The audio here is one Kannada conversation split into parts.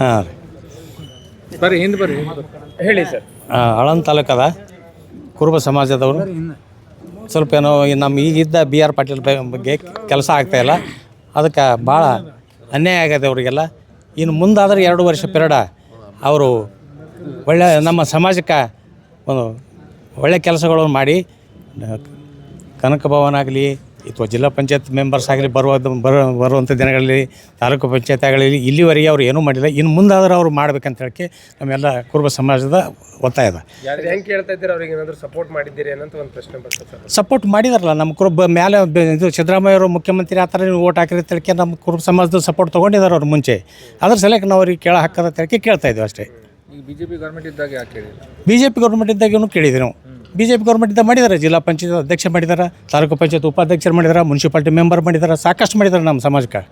ಹಾಂ ರೀ ಬರ್ರಿ ಹಿಂದೆ ಬರ್ರಿ ಹೇಳಿ ಸರ್. ಆಳಂದ ತಾಲೂಕದ ಕುರುಬ ಸಮಾಜದವರು ಸ್ವಲ್ಪ ಏನೋ ನಮ್ಮ ಈಗಿದ್ದ ಬಿ ಆರ್ ಪಾಟೀಲ್ ಬಗ್ಗೆ ಕೆಲಸ ಆಗ್ತಾಯಿಲ್ಲ, ಅದಕ್ಕೆ ಭಾಳ ಅನ್ಯಾಯ ಆಗದೆ ಅವರಿಗೆಲ್ಲ. ಇನ್ನು ಮುಂದಾದ್ರೆ 2 ವರ್ಷ ಪಿರಿಯಡ ಅವರು ಒಳ್ಳೆಯ ನಮ್ಮ ಸಮಾಜಕ್ಕೆ ಒಂದು ಒಳ್ಳೆಯ ಕೆಲಸಗಳನ್ನು ಮಾಡಿ ಕನಕ ಭವನ ಆಗಲಿ ಅಥವಾ ಜಿಲ್ಲಾ ಪಂಚಾಯತ್ ಮೆಂಬರ್ಸ್ ಆಗಲಿ ಬರುವಂಥ ದಿನಗಳಲ್ಲಿ ತಾಲೂಕು ಪಂಚಾಯತ್ ಆಗಲಿ ಇಲ್ಲಿವರೆಗೆ ಅವ್ರು ಏನೂ ಮಾಡಿಲ್ಲ. ಇನ್ನು ಮುಂದಾದ್ರೆ ಅವ್ರು ಮಾಡ್ಬೇಕಂತ ಹೇಳಕ್ಕೆ ನಮ್ಮೆಲ್ಲ ಕುರುಬ ಸಮಾಜದ ಒತ್ತಾಯ ಇದೆ. ಹೆಂಗೆ ಕೇಳ್ತಾ ಇದ್ದೀರಿ, ಅವ್ರಿಗೆ ಏನಾದರೂ ಸಪೋರ್ಟ್ ಮಾಡಿದ್ದೀರಿ ಅನ್ನೋಂಥ ಒಂದು ಪ್ರಶ್ನೆ ಬರ್ತದೆ ಸರ್. ಸಪೋರ್ಟ್ ಮಾಡಿದಾರಲ್ಲ ನಮ್ಮ ಕುರುಬ ಮೇಲೆ ಇದು ಸಿದ್ದರಾಮಯ್ಯ ಅವರು ಮುಖ್ಯಮಂತ್ರಿ ಆ ಥರ ನೀವು ಓಟ್ ಹಾಕಿರಿ ತಿಳ್ಕೆ ನಮ್ಮ ಕುರುಬ ಸಮಾಜದ ಸಪೋರ್ಟ್ ತೊಗೊಂಡಿದ್ದಾರೆ ಅವ್ರು ಮುಂಚೆ. ಅದ್ರ ಸಲಕ್ಕೆ ನಾವು ಅವ್ರಿಗೆ ಕೇಳ ಹಾಕದ ತಿಳ್ಕೆ ಕೇಳ್ತಾ ಇದ್ದೀವಿ ಅಷ್ಟೇ. ಈಗ BJP ಗೌರ್ಮೆಂಟ್ ಇದ್ದಾಗ ಯಾಕೆ ಕೇಳಿಲ್ಲ? BJP ಗೌರ್ಮೆಂಟ್ ಇದ್ದಾಗೂ ಕೇಳಿದ್ವಿ ನಾವು. BJP ಗೌರ್ಮೆಂಟ್ ಇದ್ದಾಗ ಮಾಡಿದ್ದಾರೆ, ಜಿಲ್ಲಾ ಪಂಚಾಯತ್ ಅಧ್ಯಕ್ಷ ಮಾಡಿದ್ದಾರೆ, ತಾಲೂಕು ಪಂಚಾಯತ್ ಉಪಾಧ್ಯಕ್ಷರು ಮಾಡಿದ್ದಾರೆ, ಮುನ್ಸಿಪಾಲ್ಟಿ ಮೆಂಬರ್ ಮಾಡಿದ್ದಾರೆ, ಸಾಕಷ್ಟು ಮಾಡಿದ್ದಾರೆ ನಮ್ಮ ಸಮಾಜಕ್ಕೆ.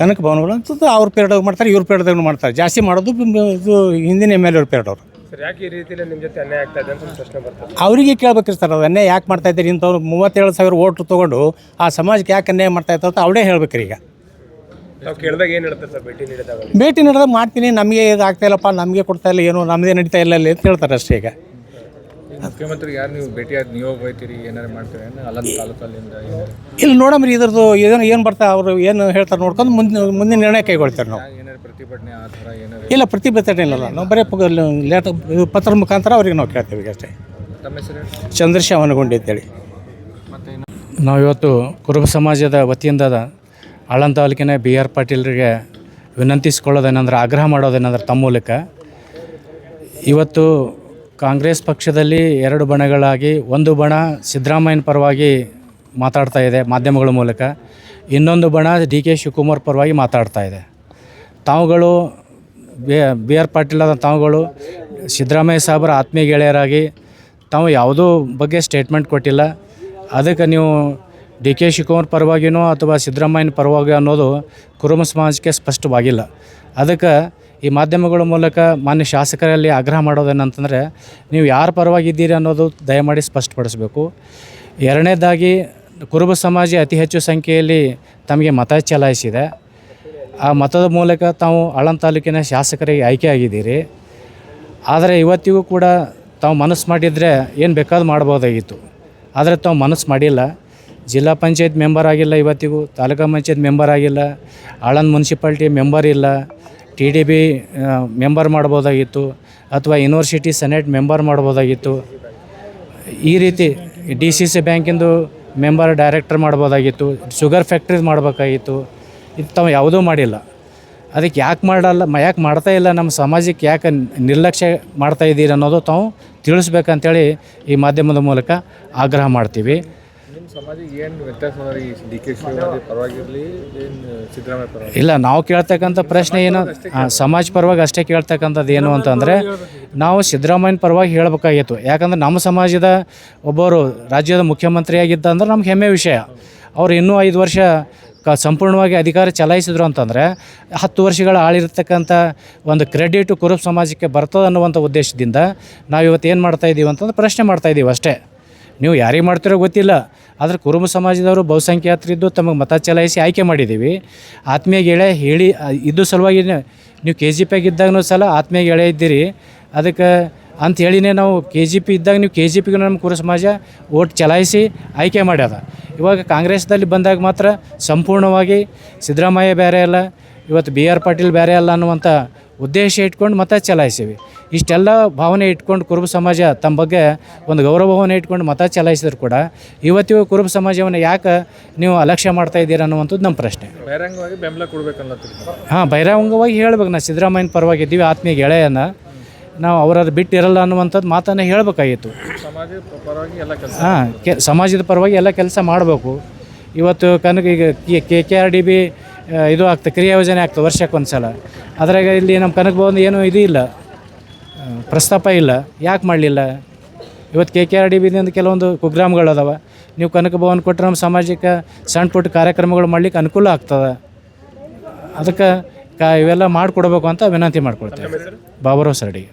ಕನಕ ಭವನಗಳು ಅಂತದ್ದು ಅವ್ರ ಪೀರಿಯಡ್ ಮಾಡ್ತಾರೆ, ಇವ್ರ ಪೀರಿಯಡ್ದಾಗ ಮಾಡ್ತಾರೆ. ಜಾಸ್ತಿ ಮಾಡೋದು ಇದು ಹಿಂದಿನ MLA ಪೀರಿಯಡ್ ಅವರು. ಸರ್ ಯಾಕೆ ಈ ರೀತಿಯಲ್ಲಿ ನಿಮ್ಮ ಜೊತೆ ಅನ್ಯಾಯ ಆಗ್ತಾ ಇದೆ ಅಂತ ಪ್ರಶ್ನೆ ಬರ್ತದೆ. ಅವರಿಗೆ ಕೇಳ್ಬೇಕ್ರಿ ಸರ್, ಅದು ಅನ್ಯಾಯ ಯಾಕೆ ಮಾಡ್ತಾ ಇದ್ದೀರಿ ಇಂಥವ್ರು 37,000 ಓಟು ತೊಗೊಂಡು ಆ ಸಮಾಜಕ್ಕೆ ಯಾಕೆ ಅನ್ಯಾಯ ಮಾಡ್ತಾ ಇತ್ತು ಅಂತ ಅವಳೇ ಹೇಳ್ಬೇಕ್ರಿ. ಈಗ ನಾವು ಕೇಳಿದಾಗ ಏನು ಹೇಳ್ತಾರೆ ಸರ್, ಭೇಟಿ ನೀಡಿದಾಗ ಮಾಡ್ತೀನಿ, ನಮಗೆ ಇದು ಆಗ್ತಾಯಿಲ್ಲಪ್ಪ, ನಮಗೆ ಕೊಡ್ತಾ ಇಲ್ಲ, ಏನು ನಮ್ಮದೇ ನಡೀತಾ ಇಲ್ಲ ಅಲ್ಲಿ ಅಂತ ಹೇಳ್ತಾರೆ ಅಷ್ಟೇ. ಈಗ ಮುಖ್ಯಮಂತ್ರಿಗೆ ಯಾರು ನೀವು ಭೇಟಿಯಾಗಿ ನೀವು ಹೋಗ್ತೀರಿ, ಏನಾರು ಮಾಡ್ತೀರಿ ಅಲ್ಲಂದ ತಾಲೂಕಲ್ಲಿಂದ ಇಲ್ಲಿ ನೋಡಮ್ರಿ ಇದ್ರದ್ದು ಏನು ಬರ್ತಾ ಅವರು ಏನು ಹೇಳ್ತಾರೆ ನೋಡ್ಕೊಂಡು ಮುಂದಿನ ನಿರ್ಣಯ ಕೈಗೊಳ್ತಾರೆ ನಾವು. ಏನಾರು ಪ್ರತಿಭಟನೆ ಆ ಥರ ಏನಾರು? ಇಲ್ಲ, ಪ್ರತಿಭಟನೆ ಇಲ್ಲ, ನಾವು ಬರೀ ಪತ್ರ ಮುಖಾಂತರ ಅವ್ರಿಗೆ ನಾವು ಕೇಳ್ತೀವಿ ಅಷ್ಟೇ. ತಮ್ಮ ಹೆಸರು? ಚಂದ್ರಶೇಖರ್ ಅಂತೇಳಿ. ಮತ್ತು ನಾವಿವತ್ತು ಕುರುಬ ಸಮಾಜದ ವತಿಯಿಂದ ಆಳಂದ ತಾಲೂಕಿನ BR ಪಾಟೀಲ್ರಿಗೆ ವಿನಂತಿಸ್ಕೊಳ್ಳೋದೇನೆಂದ್ರೆ, ಆಗ್ರಹ ಮಾಡೋದೇನೆಂದ್ರೆ ತಮ್ಮ ಮೂಲಕ ಇವತ್ತು ಕಾಂಗ್ರೆಸ್ ಪಕ್ಷದಲ್ಲಿ 2 ಬಣಗಳಾಗಿ ಒಂದು ಬಣ ಸಿದ್ದರಾಮಯ್ಯನ ಪರವಾಗಿ ಮಾತಾಡ್ತಾ ಇದೆ ಮಾಧ್ಯಮಗಳ ಮೂಲಕ, ಇನ್ನೊಂದು ಬಣ DK ಶಿವಕುಮಾರ್ ಪರವಾಗಿ ಮಾತಾಡ್ತಾ ಇದೆ. ತಾವುಗಳು BR ಪಾಟೀಲದ ತಾವುಗಳು ಸಿದ್ದರಾಮಯ್ಯ ಸಾಹೇಬರ ಆತ್ಮೀಯ ಗೆಳೆಯರಾಗಿ ತಾವು ಯಾವುದೂ ಬಗ್ಗೆ ಸ್ಟೇಟ್ಮೆಂಟ್ ಕೊಟ್ಟಿಲ್ಲ. ಅದಕ್ಕೆ ನೀವು DK ಶಿವಕುಮಾರ್ ಪರವಾಗಿನೋ ಅಥವಾ ಸಿದ್ದರಾಮಯ್ಯನ ಪರವಾಗಿ ಅನ್ನೋದು ಕುರುಬ ಸಮಾಜಕ್ಕೆ ಸ್ಪಷ್ಟವಾಗಿಲ್ಲ. ಅದಕ್ಕೆ ಈ ಮಾಧ್ಯಮಗಳ ಮೂಲಕ ಮಾನ್ಯ ಶಾಸಕರಲ್ಲಿ ಆಗ್ರಹ ಮಾಡೋದೇನಂತಂದರೆ, ನೀವು ಯಾರ ಪರವಾಗಿದ್ದೀರಿ ಅನ್ನೋದು ದಯಮಾಡಿ ಸ್ಪಷ್ಟಪಡಿಸಬೇಕು. ಎರಡನೇದಾಗಿ ಕುರುಬ ಸಮಾಜ ಅತಿ ಹೆಚ್ಚು ಸಂಖ್ಯೆಯಲ್ಲಿ ತಮಗೆ ಮತ ಚಲಾಯಿಸಿದೆ. ಆ ಮತದ ಮೂಲಕ ತಾವು ಆಳಂದ ತಾಲೂಕಿನ ಶಾಸಕರಿಗೆ ಆಯ್ಕೆಯಾಗಿದ್ದೀರಿ. ಆದರೆ ಇವತ್ತಿಗೂ ಕೂಡ ತಾವು ಮನಸ್ಸು ಮಾಡಿದರೆ ಏನು ಬೇಕಾದ್ರೂ ಮಾಡ್ಬೋದಾಗಿತ್ತು. ಆದರೆ ತಾವು ಮನಸ್ಸು ಮಾಡಿಲ್ಲ. ಜಿಲ್ಲಾ ಪಂಚಾಯತ್ ಮೆಂಬರ್ ಆಗಿಲ್ಲ, ಇವತ್ತಿಗೂ ತಾಲೂಕಾ ಪಂಚಾಯತ್ ಮೆಂಬರ್ ಆಗಿಲ್ಲ, ಆಳಂದ ಮುನ್ಸಿಪಾಲ್ಟಿ ಮೆಂಬರ್ ಇಲ್ಲ, TDB ಮೆಂಬರ್ ಮಾಡ್ಬೋದಾಗಿತ್ತು, ಅಥವಾ ಯೂನಿವರ್ಸಿಟಿ ಸೆನೆಟ್ ಮೆಂಬರ್ ಮಾಡ್ಬೋದಾಗಿತ್ತು. ಈ ರೀತಿ DCC ಬ್ಯಾಂಕಿಂದು ಮೆಂಬರ್ ಡೈರೆಕ್ಟರ್ ಮಾಡ್ಬೋದಾಗಿತ್ತು, ಶುಗರ್ ಫ್ಯಾಕ್ಟ್ರೀಸ್ ಮಾಡಬೇಕಾಗಿತ್ತು. ಇದು ತಾವು ಯಾವುದೂ ಮಾಡಿಲ್ಲ. ಅದಕ್ಕೆ ಯಾಕೆ ಮಾಡಲ್ಲ, ಯಾಕೆ ಮಾಡ್ತಾ ಇಲ್ಲ, ನಮ್ಮ ಸಮಾಜಕ್ಕೆ ಯಾಕೆ ನಿರ್ಲಕ್ಷ್ಯ ಮಾಡ್ತಾಯಿದ್ದೀರಿ ಅನ್ನೋದು ತಾವು ತಿಳಿಸ್ಬೇಕಂತೇಳಿ ಈ ಮಾಧ್ಯಮದ ಮೂಲಕ ಆಗ್ರಹ ಮಾಡ್ತೀವಿ. ನಿಮ್ಮ ಸಮಾಜಕ್ಕೆ ಏನು ವ್ಯತ್ಯಾಸ ಈ DK ಶಿವಕುಮಾರ್ ಪರವಾಗಿರಲಿ ಏನು ಸಿದ್ದರಾಮಯ್ಯ ಪರವಾಗಿ? ಇಲ್ಲ, ನಾವು ಕೇಳ್ತಕ್ಕಂಥ ಪ್ರಶ್ನೆ ಏನು, ಸಮಾಜ ಪರವಾಗಿ ಅಷ್ಟೇ ಕೇಳ್ತಕ್ಕಂಥದ್ದು ಏನು ಅಂತಂದರೆ, ನಾವು ಸಿದ್ದರಾಮಯ್ಯನ ಪರವಾಗಿ ಹೇಳಬೇಕಾಗಿತ್ತು. ಯಾಕಂದ್ರೆ ನಮ್ಮ ಸಮಾಜದ ಒಬ್ಬರು ರಾಜ್ಯದ ಮುಖ್ಯಮಂತ್ರಿಯಾಗಿದ್ದ ಅಂದ್ರೆ ನಮ್ಗೆ ಹೆಮ್ಮೆ ವಿಷಯ. ಅವರು ಇನ್ನೂ 5 ವರ್ಷ ಸಂಪೂರ್ಣವಾಗಿ ಅಧಿಕಾರ ಚಲಾಯಿಸಿದ್ರು ಅಂತಂದರೆ 10 ವರ್ಷಗಳ ಆಳಿರ್ತಕ್ಕಂಥ ಒಂದು ಕ್ರೆಡಿಟು ಕುರುಬ ಸಮಾಜಕ್ಕೆ ಬರ್ತದೆ ಅನ್ನುವಂಥ ಉದ್ದೇಶದಿಂದ ನಾವು ಇವತ್ತು ಏನು ಮಾಡ್ತಾಯಿದ್ದೀವಿ ಅಂತಂದ್ರೆ ಪ್ರಶ್ನೆ ಮಾಡ್ತಾಯಿದ್ದೀವಿ ಅಷ್ಟೇ. ನೀವು ಯಾರಿಗೆ ಮಾಡ್ತಿರೋ ಗೊತ್ತಿಲ್ಲ, ಆದರೆ ಕುರುಬ ಸಮಾಜದವರು ಬಹುಸಂಖ್ಯಾತರಿದ್ದು ತಮಗೆ ಮತ ಚಲಾಯಿಸಿ ಆಯ್ಕೆ ಮಾಡಿದ್ದೀವಿ. ಆತ್ಮೀಯ ಗೆಳೆಯ ಹೇಳಿ ಇದ್ದು ಸಲುವಾಗಿ ನೀವು KGP ಇದ್ದಾಗೂ ಸಲ ಆತ್ಮೀಯ ಗೆಳೆಯ ಇದ್ದೀರಿ. ಅದಕ್ಕೆ ಅಂಥೇಳಿನೇ ನಾವು KGP ಇದ್ದಾಗ ನೀವು KGPಗೆ ನಮ್ಮ ಕುರುಬ ಸಮಾಜ ಓಟ್ ಚಲಾಯಿಸಿ ಆಯ್ಕೆ ಮಾಡ್ಯದ. ಇವಾಗ ಕಾಂಗ್ರೆಸ್ದಲ್ಲಿ ಬಂದಾಗ ಮಾತ್ರ ಸಂಪೂರ್ಣವಾಗಿ ಸಿದ್ದರಾಮಯ್ಯ ಬೇರೆ ಅಲ್ಲ, ಇವತ್ತು BR ಪಾಟೀಲ್ ಬೇರೆ ಅಲ್ಲ ಅನ್ನುವಂಥ ಉದ್ದೇಶ ಇಟ್ಕೊಂಡು ಮತ ಚಲಾಯಿಸಿವಿ. ಇಷ್ಟೆಲ್ಲ ಭಾವನೆ ಇಟ್ಕೊಂಡು ಕುರುಬ ಸಮಾಜ ತಮ್ಮ ಬಗ್ಗೆ ಒಂದು ಗೌರವ ಭಾವನೆ ಇಟ್ಕೊಂಡು ಮತ ಚಲಾಯಿಸಿದ್ರು ಕೂಡ ಇವತ್ತಿಗೂ ಕುರುಬ ಸಮಾಜವನ್ನು ಯಾಕೆ ನೀವು ಅಲಕ್ಷ್ಯ ಮಾಡ್ತಾಯಿದ್ದೀರ ಅನ್ನುವಂಥದ್ದು ನಮ್ಮ ಪ್ರಶ್ನೆ. ಬಹಿರಂಗವಾಗಿ ಬೆಂಬಲ ಕೊಡಬೇಕನ್ನತ್ತೀರಿ? ಹಾಂ, ಬಹಿರಂಗವಾಗಿ ಹೇಳ್ಬೇಕು. ನಾವು ಸಿದ್ದರಾಮಯ್ಯನ ಪರವಾಗಿದ್ದೀವಿ, ಆತ್ಮೀಯ ಗೆಳೆಯನ ನಾವು ಅವರದ್ದು ಬಿಟ್ಟಿರಲ್ಲ ಅನ್ನುವಂಥದ್ದು ಮಾತನ್ನು ಹೇಳಬೇಕಾಗಿತ್ತು. ಸಮಾಜದ ಪರವಾಗಿ ಎಲ್ಲ ಕೆಲಸ, ಸಮಾಜದ ಪರವಾಗಿ ಎಲ್ಲ ಕೆಲಸ ಮಾಡಬೇಕು. ಇವತ್ತು ಈಗ KKRDB ಇದು ಆಗ್ತದೆ, ಕ್ರಿಯಾ ಯೋಜನೆ ಆಗ್ತದೆ ವರ್ಷಕ್ಕೊಂದು ಸಲ. ಅದ್ರಾಗ ಇಲ್ಲಿ ನಮ್ಮ ಕನಕ ಭವನ ಏನೂ ಇದು ಇಲ್ಲ, ಪ್ರಸ್ತಾಪ ಇಲ್ಲ. ಯಾಕೆ ಮಾಡಲಿಲ್ಲ? ಇವತ್ತು KKRDBದಿಂದ ಕೆಲವೊಂದು ಕುಗ್ರಾಮಗಳು ಅದಾವೆ. ನೀವು ಕನಕ ಭವನ ಕೊಟ್ಟರೆ ನಮ್ಮ ಸಮಾಜಕ್ಕೆ ಸಣ್ಣ ಪುಟ್ಟ ಕಾರ್ಯಕ್ರಮಗಳು ಮಾಡಲಿಕ್ಕೆ ಅನುಕೂಲ ಆಗ್ತದೆ. ಅದಕ್ಕೆ ಇವೆಲ್ಲ ಮಾಡಿಕೊಡ್ಬೇಕು ಅಂತ ವಿನಂತಿ ಮಾಡ್ಕೊಳ್ತೇವೆ. ಬಾಬುರಾವ್ ಸರಡಿ.